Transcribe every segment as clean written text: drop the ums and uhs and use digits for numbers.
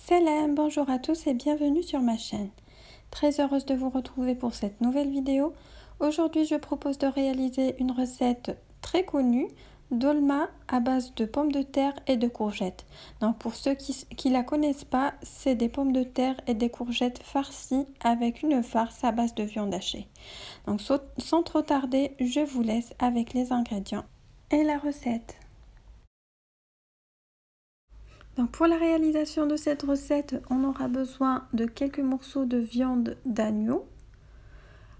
Salam, bonjour à tous et bienvenue sur ma chaîne. Très heureuse de vous retrouver pour cette nouvelle vidéo. Aujourd'hui, je propose de réaliser une recette très connue, dolma à base de pommes de terre et de courgettes. Donc pour ceux qui la connaissent pas, c'est des pommes de terre et des courgettes farcies avec une farce à base de viande hachée. Donc sans trop tarder, je vous laisse avec les ingrédients et la recette. Donc pour la réalisation de cette recette, on aura besoin de quelques morceaux de viande d'agneau.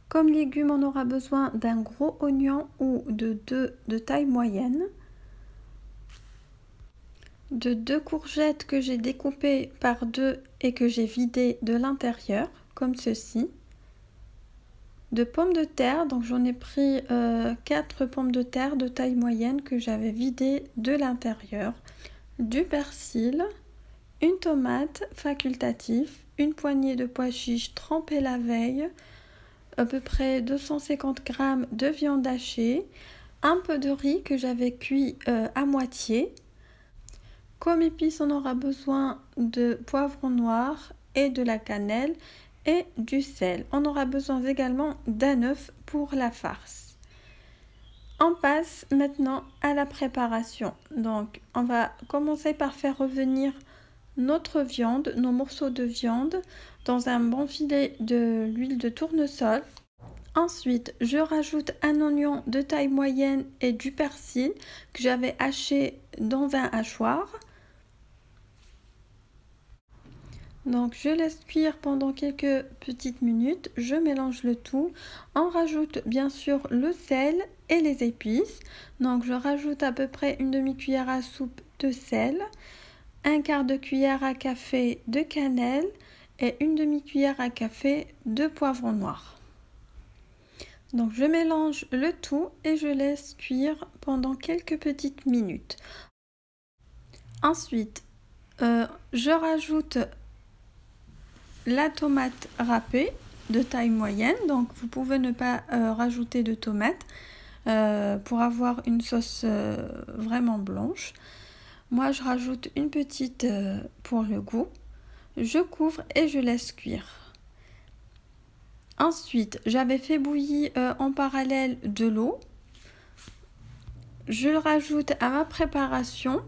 Comme légumes, on aura besoin d'un gros oignon ou de deux de taille moyenne, de deux courgettes que j'ai découpées par deux et que j'ai vidées de l'intérieur, comme ceci, de pommes de terre, donc j'en ai pris 4 pommes de terre de taille moyenne que j'avais vidées de l'intérieur, du persil, une tomate facultatif, une poignée de pois chiches trempés la veille, à peu près 250 g de viande hachée, un peu de riz que j'avais cuit à moitié. Comme épices, on aura besoin de poivron noir et de la cannelle et du sel. On aura besoin également d'un œuf pour la farce. On passe maintenant à la préparation. Donc, on va commencer par faire revenir notre viande, nos morceaux de viande, dans un bon filet de l'huile de tournesol. Ensuite, je rajoute un oignon de taille moyenne et du persil que j'avais haché dans un hachoir. Donc je laisse cuire pendant quelques petites minutes, je mélange le tout, on rajoute bien sûr le sel et les épices. Donc je rajoute à peu près une demi-cuillère à soupe de sel, un quart de cuillère à café de cannelle et une demi-cuillère à café de poivron noir. Donc je mélange le tout et je laisse cuire pendant quelques petites minutes. Ensuite, je rajoute la tomate râpée de taille moyenne, donc vous pouvez ne pas rajouter de tomates pour avoir une sauce vraiment blanche. Moi je rajoute une petite pour le goût. Je couvre et je laisse cuire. Ensuite, j'avais fait bouillir en parallèle de l'eau. Je le rajoute à ma préparation.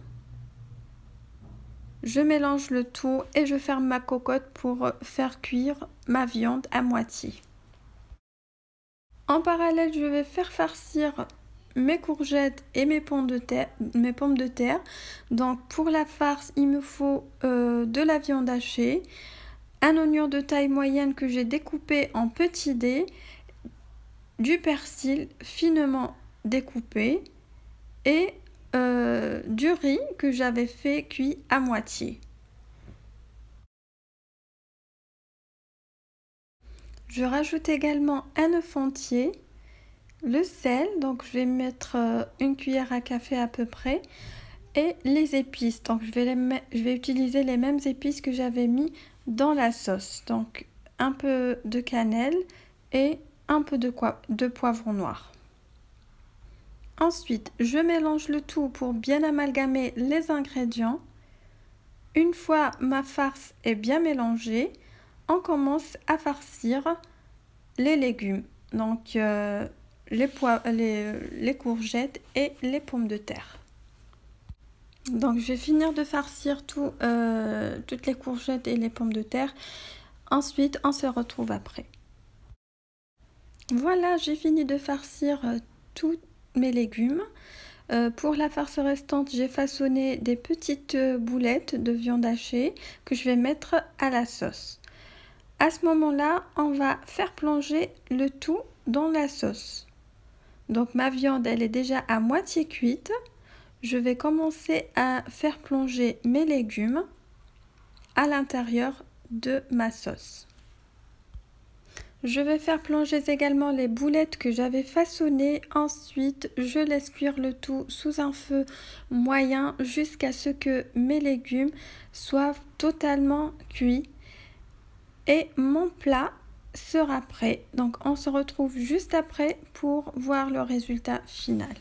Je mélange le tout et je ferme ma cocotte pour faire cuire ma viande à moitié. En parallèle, je vais faire farcir mes courgettes et mes pommes de terre. Donc pour la farce, il me faut de la viande hachée, un oignon de taille moyenne que j'ai découpé en petits dés, du persil finement découpé et du riz que j'avais fait cuit à moitié. Je rajoute également un œuf entier, le sel, donc je vais mettre une cuillère à café à peu près, et les épices. Donc je vais utiliser les mêmes épices que j'avais mis dans la sauce. Donc un peu de cannelle et un peu de poivron noir. Ensuite, je mélange le tout pour bien amalgamer les ingrédients. Une fois ma farce est bien mélangée, on commence à farcir les légumes. Donc les courgettes et les pommes de terre. Donc je vais finir de farcir toutes les courgettes et les pommes de terre. Ensuite, on se retrouve après. Voilà, j'ai fini de farcir tous mes légumes. Pour la farce restante, j'ai façonné des petites boulettes de viande hachée que je vais mettre à la sauce. À ce moment-là, on va faire plonger le tout dans la sauce. Donc ma viande, elle est déjà à moitié cuite. Je vais commencer à faire plonger mes légumes à l'intérieur de ma sauce. Je vais faire plonger également les boulettes que j'avais façonnées. Ensuite, je laisse cuire le tout sous un feu moyen jusqu'à ce que mes légumes soient totalement cuits. Et mon plat sera prêt. Donc, on se retrouve juste après pour voir le résultat final.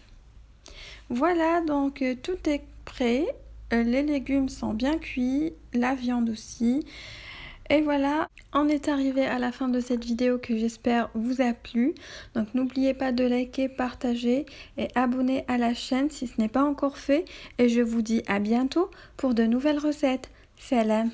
Voilà, donc tout est prêt. les légumes sont bien cuits, la viande aussi. Et voilà, on est arrivé à la fin de cette vidéo que j'espère vous a plu. Donc n'oubliez pas de liker, partager et abonner à la chaîne si ce n'est pas encore fait. Et je vous dis à bientôt pour de nouvelles recettes. Salam!